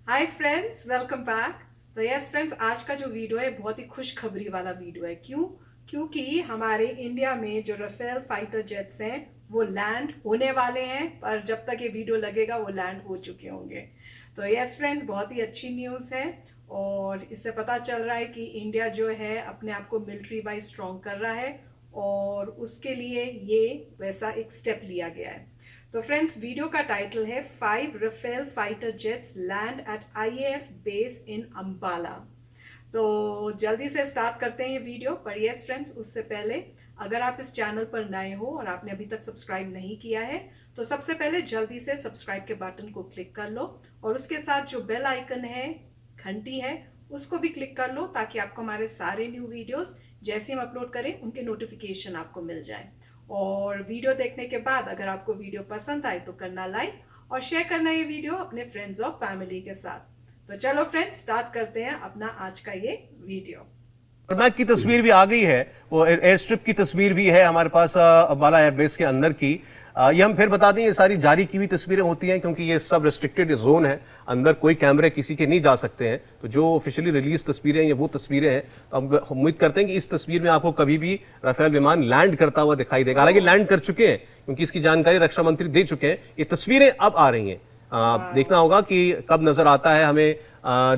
Hi friends, welcome back. तो yes friends, आज का जो वीडियो है बहुत ही खुशखबरी वाला वीडियो है। क्योंकि हमारे इंडिया में जो राफेल फाइटर जेट्स हैं वो लैंड होने वाले हैं, पर जब तक ये वीडियो लगेगा वो लैंड हो चुके होंगे। तो यस फ्रेंड्स, बहुत ही अच्छी न्यूज़ है और इससे पता चल रहा है कि इंडिया जो है अपने आप को मिलिट्री वाइज स्ट्रॉन्ग कर रहा है और उसके लिए ये वैसा एक स्टेप लिया गया है। तो फ्रेंड्स, वीडियो का टाइटल है 5 Rafale fighter jets land at IAF base in Ambala. तो जल्दी से स्टार्ट करते हैं ये वीडियो। पर यस फ्रेंड्स, उससे पहले अगर आप इस चैनल पर नए हो और आपने अभी तक सब्सक्राइब नहीं किया है तो सबसे पहले जल्दी से सब्सक्राइब के बटन को क्लिक कर लो और उसके साथ जो बेल आइकन है, घंटी है, उसको भी क्लिक कर लो ताकि आपको हमारे सारे न्यू वीडियोस जैसे हम अपलोड करें उनके नोटिफिकेशन आपको मिल जाए। और वीडियो देखने के बाद अगर आपको वीडियो पसंद आए तो करना लाइक और शेयर करना ये वीडियो अपने फ्रेंड्स और फैमिली के साथ। तो चलो फ्रेंड्स, स्टार्ट करते हैं अपना आज का ये वीडियो। मैक की तस्वीर भी आ गई है, वो एयर स्ट्रिप की तस्वीर भी है हमारे पास अंबाला एयरबेस के अंदर की। ये हम फिर बता दें, ये सारी जारी की हुई तस्वीरें होती हैं क्योंकि ये सब रेस्ट्रिक्टेड जोन है, अंदर कोई कैमरे किसी के नहीं जा सकते हैं। तो जो ऑफिशियली रिलीज तस्वीरें हैं ये वो तस्वीरें हैं। तो हम उम्मीद करते हैं कि इस तस्वीर में आपको कभी भी राफेल विमान लैंड करता हुआ दिखाई देगा। हालांकि लैंड कर चुके हैं क्योंकि इसकी जानकारी रक्षा मंत्री दे चुके हैं। ये तस्वीरें अब आ रही हैं, देखना होगा कि कब नजर आता है हमें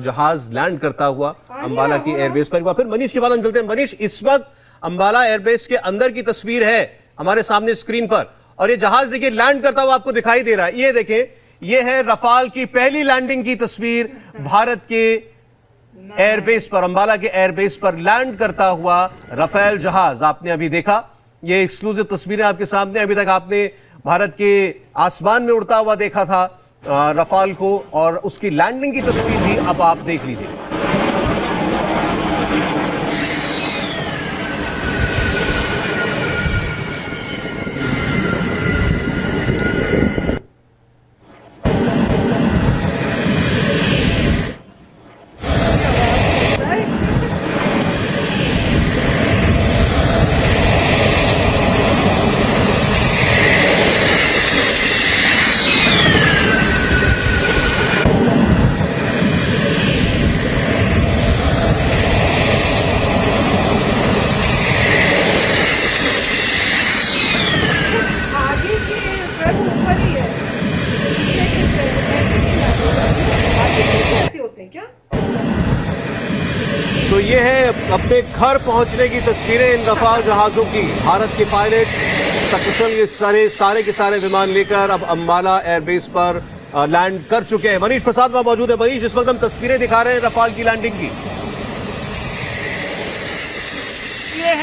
जहाज लैंड करता हुआ अंबाला की एयरबेस पर। एक बार फिर मनीष के बाद हम चलते हैं। मनीष, इस वक्त अंबाला एयरबेस के अंदर की तस्वीर है हमारे सामने स्क्रीन पर और ये जहाज देखिए लैंड करता हुआ आपको दिखाई दे रहा है। ये देखें, ये है रफाल की पहली लैंडिंग की तस्वीर भारत के एयरबेस पर, अंबाला के एयरबेस पर लैंड करता हुआ राफेल जहाज आपने अभी देखा। ये एक्सक्लूसिव तस्वीरें आपके सामने। अभी तक आपने भारत के आसमान में उड़ता हुआ देखा था रफाल को, और उसकी लैंडिंग की तस्वीर भी अब आप देख लीजिए। आगे की ट्रक ऊपर ही है, पीछे की ऐसे नहीं लग रहा। आगे पीछे ऐसे होते हैं क्या? तो ये है अपने घर पहुंचने की तस्वीरें इन रफाल जहाजों की। भारत के पायलट सकुशल ये सारे के सारे विमान लेकर अब अंबाला एयरबेस पर लैंड कर चुके हैं। मनीष प्रसाद वहां मौजूद है। मनीष, इस वक्त हम तस्वीरें दिखा रहे हैं रफाल की लैंडिंग की।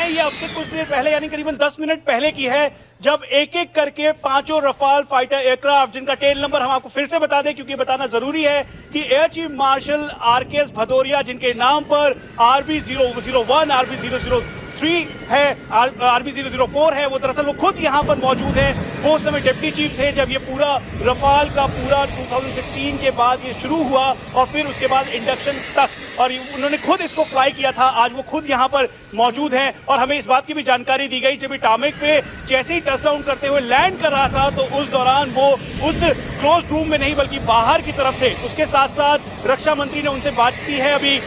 ये अब से कुछ देर पहले यानी करीबन 10 मिनट पहले की है, जब एक एक करके पांचों रफाल फाइटर एयरक्राफ्ट, जिनका टेल नंबर हम आपको फिर से बता दें क्योंकि बताना जरूरी है कि air chief marshal RKS Bhadauria, जिनके नाम पर आरबी 001, आरबी 003 है, आरबी 004 है, वो दरअसल वो खुद यहां पर मौजूद है। वो उस समय डिप्टी चीफ थे जब ये पूरा रफाल का पूरा 2016 के बाद ये शुरू हुआ और फिर उसके बाद इंडक्शन तक, और उन्होंने खुद इसको फ्लाई किया था। आज वो खुद यहाँ पर मौजूद हैं और हमें इस बात की भी जानकारी दी गई, जब ये टामिक पे जैसे ही टच डाउन करते हुए लैंड कर रहा था तो उस दौरान वो उस क्लोज रूम में नहीं बल्कि बाहर की तरफ थे। उसके साथ साथ रक्षा मंत्री ने उनसे बात की है अभी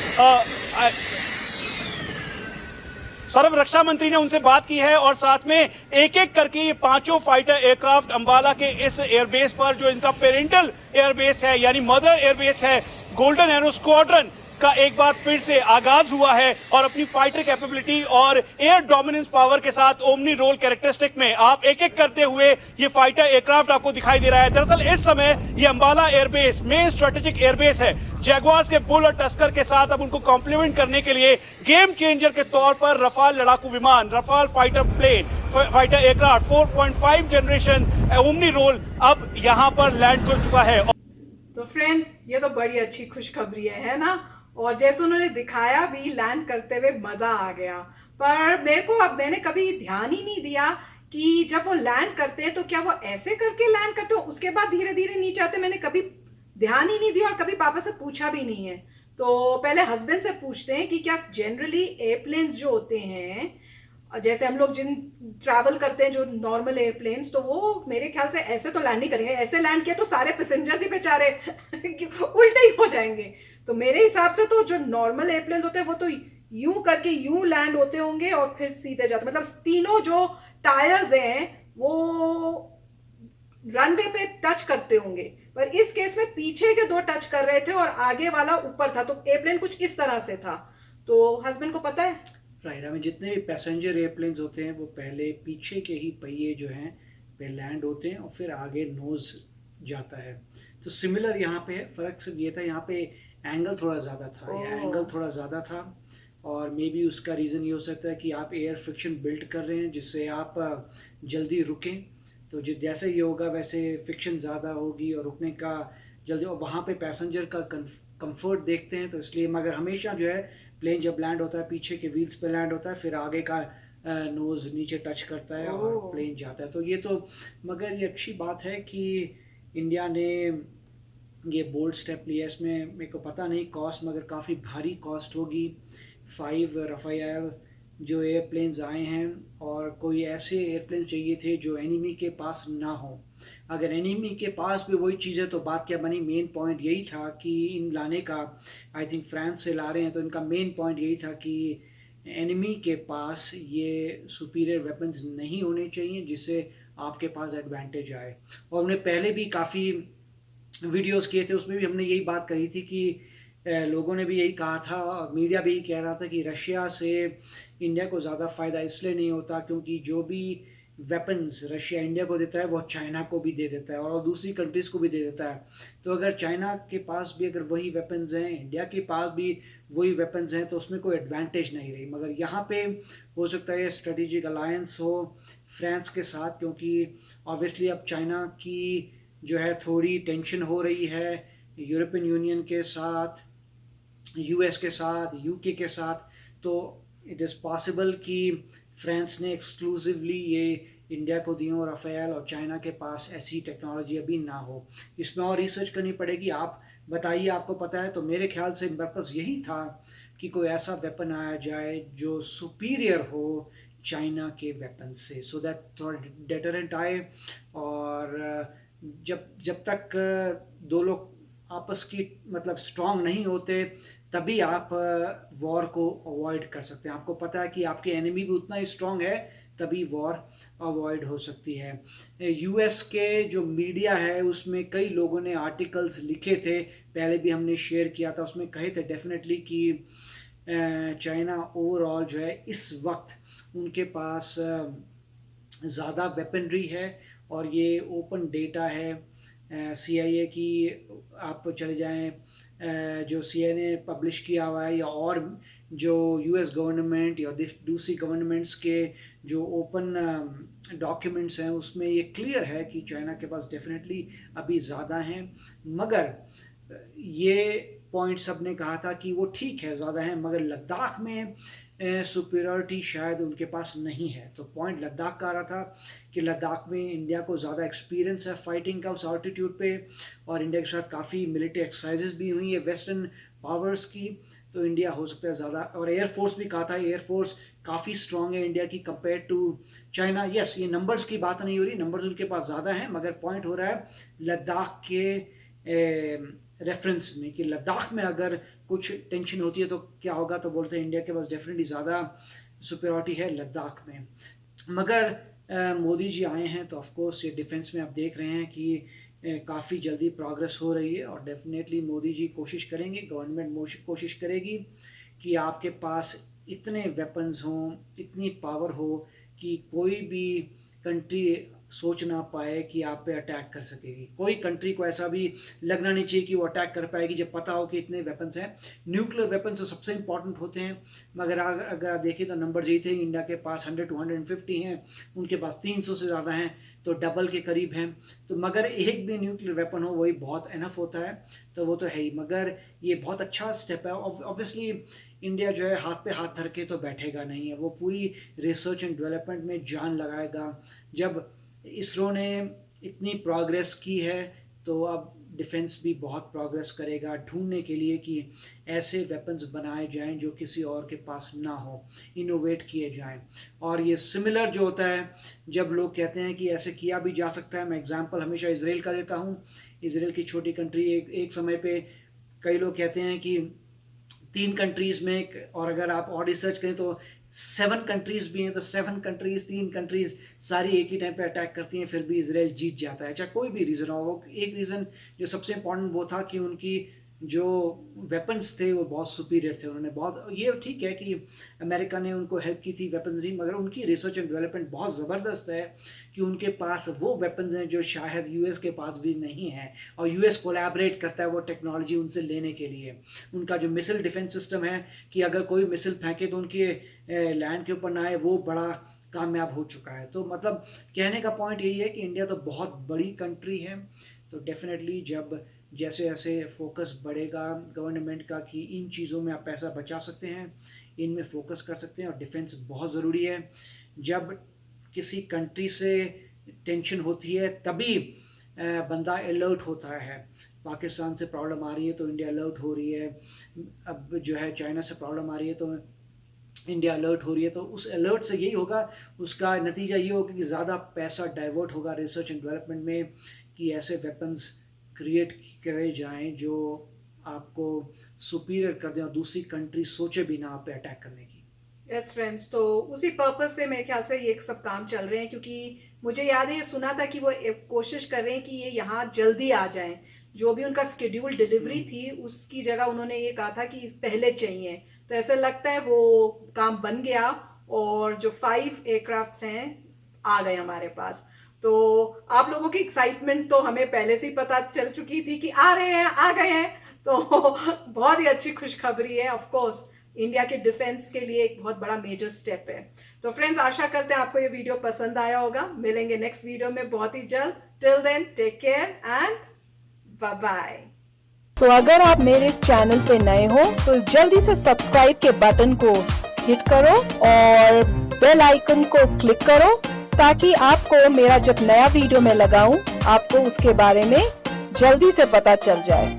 सर्व रक्षा मंत्री ने उनसे बात की है और साथ में एक एक करके ये पांचों फाइटर एयरक्राफ्ट अंबाला के इस एयरबेस पर, जो इनका पेरेंटल एयरबेस है यानी मदर एयरबेस है, गोल्डन एरो स्क्वाड्रन का एक बार फिर से आगाज हुआ है और अपनी फाइटर कैपेबिलिटी और एयर डोमिनेंस पावर के साथ ओमनी रोल कैरेक्टरिस्टिक में आप एक एक करते हुए ये फाइटर एयरक्राफ्ट आपको दिखाई दे रहा है। दरअसल इस समय ये Ambala airbase main strategic airbase है। जैगुआर्स के बुल और टस्कर के साथ अब उनको कॉम्प्लीमेंट करने के लिए गेम चेंजर के तौर पर रफाल लड़ाकू विमान, Rafale fighter plane, fighter aircraft 4.5 generation omni role अब यहां पर लैंड कर चुका है। तो फ्रेंड्स, ये तो बड़ी अच्छी खुशखबरी है ना। और जैसे उन्होंने दिखाया भी लैंड करते हुए मजा आ गया। पर मैंने कभी ध्यान ही नहीं दिया कि जब वो लैंड करते हैं तो क्या वो ऐसे करके लैंड करते हो उसके बाद धीरे धीरे नीचे आते। मैंने कभी ध्यान ही नहीं दिया और कभी पापा से पूछा भी नहीं है। तो पहले हस्बैंड से पूछते हैं कि क्या जनरली एयरप्लेन्स जो होते हैं जैसे हम लोग जिन ट्रैवल करते हैं जो नॉर्मल एयरप्लेन्स, तो वो मेरे ख्याल से ऐसे तो लैंड नहीं करेंगे। ऐसे लैंड किया तो सारे पैसेंजर्स ही बेचारे उल्टे ही हो जाएंगे। तो मेरे हिसाब से तो जो नॉर्मल एयरप्लेन्स होते हैं वो तो यूं करके यूं लैंड होते होंगे और फिर सीधे जाते, मतलब तीनों जो टायर्स हैं वो रनवे पे टच करते होंगे। पर इस केस में पीछे के दो टच कर रहे थे और आगे वाला ऊपर था, तो एयरप्लेन कुछ इस तरह से था। तो हस्बैंड को पता है। राइट, हमें जितने भी पैसेंजर एयरप्लेन्स होते हैं वो पहले पीछे के ही पहिए जो हैं वे लैंड होते हैं और फिर आगे नोज जाता है। तो सिमिलर यहाँ पे है, फ़र्क सिर्फ ये था यहाँ पे एंगल थोड़ा ज़्यादा था, या एंगल थोड़ा ज़्यादा था। और मे बी उसका रीज़न ये हो सकता है कि आप एयर फ्रिक्शन बिल्ड कर रहे हैं जिससे आप जल्दी रुकें। तो जैसे ये होगा वैसे फ्रिक्शन ज़्यादा होगी और रुकने का जल्दी, और वहाँ पे पैसेंजर का कंफर्ट देखते हैं। तो इसलिए मगर हमेशा जो है प्लेन जब लैंड होता है पीछे के व्हील्स पे लैंड होता है, फिर आगे का नोज़ नीचे टच करता है और प्लेन जाता है। तो ये तो मगर ये अच्छी बात है कि इंडिया ने ये बोल्ड स्टेप लिया। इसमें मेरे को पता नहीं कॉस्ट, मगर काफ़ी भारी कॉस्ट होगी। 5 रफ़ाएल जो एयरप्लेन्स आए हैं, और कोई ऐसे एयरप्लेन चाहिए थे जो एनिमी के पास ना हो। अगर एनिमी के पास भी वही चीज़ है तो बात क्या बनी। मेन पॉइंट यही था कि इन लाने का, आई थिंक फ्रांस से ला रहे हैं, तो इनका मेन पॉइंट यही था कि एनिमी के पास ये सुपीरियर वेपन्स नहीं होने चाहिए जिससे आपके पास एडवांटेज आए। और हमने पहले भी काफ़ी वीडियोस किए थे, उसमें भी हमने यही बात कही थी कि लोगों ने भी यही कहा था और मीडिया भी यही कह रहा था कि रशिया से इंडिया को ज़्यादा फ़ायदा इसलिए नहीं होता क्योंकि जो भी वेपन्स रशिया इंडिया को देता है वो चाइना को भी दे देता है और दूसरी कंट्रीज़ को भी दे देता है। तो अगर चाइना के पास भी अगर वही वेपन्स हैं, इंडिया के पास भी वही वेपन्स हैं, तो उसमें कोई एडवांटेज नहीं रही। मगर यहाँ पे हो सकता है स्ट्रेटेजिक अलायंस हो फ्रांस के साथ, क्योंकि ऑब्वियसली अब चाइना की जो है थोड़ी टेंशन हो रही है यूरोपियन यूनियन के साथ, यूएस के साथ, यूके के साथ। तो इट इज़ पॉसिबल कि फ्रांस ने एक्सक्लूसिवली ये इंडिया को दी हो राफेल और चाइना के पास ऐसी टेक्नोलॉजी अभी ना हो। इसमें और रिसर्च करनी पड़ेगी। आप बताइए, आपको पता है। तो मेरे ख्याल से पर्पस यही था कि कोई ऐसा वेपन आया जाए जो सुपीरियर हो चाइना के वेपन से, सो दैट थोड़ा डेटरेंट आए। और जब तक दो लोग आपस की मतलब स्ट्रांग नहीं होते तभी आप वॉर को अवॉइड कर सकते हैं। आपको पता है कि आपके एनिमी भी उतना ही स्ट्रांग है तभी वॉर अवॉइड हो सकती है। यूएस के जो मीडिया है उसमें कई लोगों ने आर्टिकल्स लिखे थे, पहले भी हमने शेयर किया था, उसमें कहे थे डेफिनेटली कि चाइना ओवरऑल जो है इस वक्त उनके पास ज़्यादा वेपनरी है। और ये ओपन डेटा है CIA की, आप चले जाएं जो CIA ने पब्लिश किया हुआ है, या और जो US गवर्नमेंट या दूसरी गवर्नमेंट्स के जो ओपन डॉक्यूमेंट्स हैं उसमें ये क्लियर है कि चाइना के पास डेफिनेटली अभी ज़्यादा हैं। मगर ये पॉइंट सब ने कहा था कि वो ठीक है ज़्यादा हैं, मगर लद्दाख में सुपीरियरिटी शायद उनके पास नहीं है। तो पॉइंट लद्दाख का आ रहा था कि लद्दाख में इंडिया को ज़्यादा एक्सपीरियंस है फाइटिंग का उस ऑल्टीट्यूड पे, और इंडिया के साथ काफ़ी मिलिट्री एक्सरसाइजेज भी हुई है वेस्टर्न पावर्स की। तो इंडिया हो सकता है ज़्यादा, और एयरफोर्स भी कहा था, एयरफोर्स काफ़ी स्ट्रॉन्ग है इंडिया की कंपेयर टू चाइना। यस, ये नंबर्स की बात नहीं हो रही, नंबर्स उनके पास ज़्यादा हैं, मगर पॉइंट हो रहा है लद्दाख के रेफरेंस में कि लद्दाख में अगर कुछ टेंशन होती है तो क्या होगा। तो बोलते हैं इंडिया के पास डेफिनेटली ज़्यादा सुपीरियरिटी है लद्दाख में। मगर मोदी जी आए हैं तो ऑफकोर्स ये डिफेंस में आप देख रहे हैं कि काफ़ी जल्दी प्रोग्रेस हो रही है, और डेफिनेटली मोदी जी कोशिश करेंगे, गवर्नमेंट कोशिश करेगी कि आपके पास इतने वेपन्स हों, इतनी पावर हो कि कोई भी कंट्री सोच ना पाए कि आप पे अटैक कर सकेगी। कोई कंट्री को ऐसा भी लगना नहीं चाहिए कि वो अटैक कर पाएगी जब पता हो कि इतने वेपन्स हैं। न्यूक्लियर वेपन्स तो सबसे इंपॉर्टेंट होते हैं, मगर अगर आप देखें तो नंबर यही थे, इंडिया के पास 100 to 150 हैं, उनके पास 300 से ज़्यादा हैं, तो डबल के करीब हैं। तो मगर एक भी न्यूक्लियर वेपन हो वही बहुत इनफ होता है, तो वो तो है ही। मगर ये बहुत अच्छा स्टेप है। ऑब्वियसली इंडिया जो है हाथ पे हाथ धर के तो बैठेगा नहीं है, वो पूरी रिसर्च एंड डेवलपमेंट में जान लगाएगा। जब इसरो ने इतनी प्रोग्रेस की है तो अब डिफेंस भी बहुत प्रोग्रेस करेगा ढूंढने के लिए कि ऐसे वेपन्स बनाए जाएं जो किसी और के पास ना हो, इनोवेट किए जाएं। और ये सिमिलर जो होता है जब लोग कहते हैं कि ऐसे किया भी जा सकता है, मैं एग्जांपल हमेशा इजराइल का देता हूँ। इजराइल की छोटी कंट्री, एक समय पे कई लोग कहते हैं कि 3 कंट्रीज़ में, और अगर आप और रिसर्च करें तो 7 कंट्रीज़ भी हैं, तो 7 कंट्रीज़ 3 कंट्रीज़ सारी एक ही टाइम पे अटैक करती हैं, फिर भी इजराइल जीत जाता है, चाहे कोई भी रीज़न हो। वो एक रीज़न जो सबसे इम्पोर्टेंट वो था कि उनकी जो वेपन्स थे वो बहुत सुपीरियर थे। उन्होंने बहुत, ये ठीक है कि अमेरिका ने उनको हेल्प की थी वेपन्स नहीं, मगर उनकी रिसर्च एंड डेवलपमेंट बहुत ज़बरदस्त है कि उनके पास वो वेपन्स हैं जो शायद यूएस के पास भी नहीं है, और यूएस कोलैबोरेट करता है वो टेक्नोलॉजी उनसे लेने के लिए। उनका जो मिसाइल डिफेंस सिस्टम है कि अगर कोई मिसाइल फेंके तो उनके लैंड के ऊपर ना आए, वो बड़ा कामयाब हो चुका है। तो मतलब कहने का पॉइंट यही है कि इंडिया तो बहुत बड़ी कंट्री है, तो डेफिनेटली जब जैसे जैसे फोकस बढ़ेगा गवर्नमेंट का कि इन चीज़ों में आप पैसा बचा सकते हैं, इनमें फोकस कर सकते हैं। और डिफेंस बहुत ज़रूरी है। जब किसी कंट्री से टेंशन होती है तभी बंदा अलर्ट होता है। पाकिस्तान से प्रॉब्लम आ रही है तो इंडिया अलर्ट हो रही है, अब जो है चाइना से प्रॉब्लम आ रही है तो इंडिया अलर्ट हो रही है। तो उस अलर्ट से यही होगा, उसका नतीजा ये होगा कि ज़्यादा पैसा डाइवर्ट होगा रिसर्च एंड डेवलपमेंट में, कि ऐसे वेपन्स क्रिएट करे जाएं जो आपको सुपीरियर कर दें और दूसरी कंट्री सोचे भी ना आप पे अटैक करने की। यस फ्रेंड्स, तो उसी पर्पस से मेरे ख्याल से ये सब काम चल रहे हैं, क्योंकि मुझे याद है ये सुना था कि वो कोशिश कर रहे हैं कि ये यहाँ जल्दी आ जाएं। जो भी उनका स्केड्यूल डिलीवरी थी उसकी जगह उन्होंने ये कहा था कि पहले चाहिए, तो ऐसा लगता है वो काम बन गया और जो 5 एयरक्राफ्ट्स हैं आ गए हमारे पास। तो आप लोगों की एक्साइटमेंट तो हमें पहले से ही पता चल चुकी थी कि आ रहे हैं, आ गए हैं, तो बहुत ही अच्छी खुशखबरी है। ऑफ कोर्स इंडिया के डिफेंस के लिए एक बहुत बड़ा मेजर स्टेप है। तो फ्रेंड्स, आशा करते हैं आपको ये वीडियो पसंद आया होगा। मिलेंगे नेक्स्ट वीडियो में बहुत ही जल्द। Till then take care and bye bye. तो अगर आप मेरे इस चैनल पे नए हो तो जल्दी से सब्सक्राइब के बटन को हिट करो और बेल आइकन को क्लिक करो, ताकि आपको मेरा जब नया वीडियो मैं लगाऊं आपको उसके बारे में जल्दी से पता चल जाए।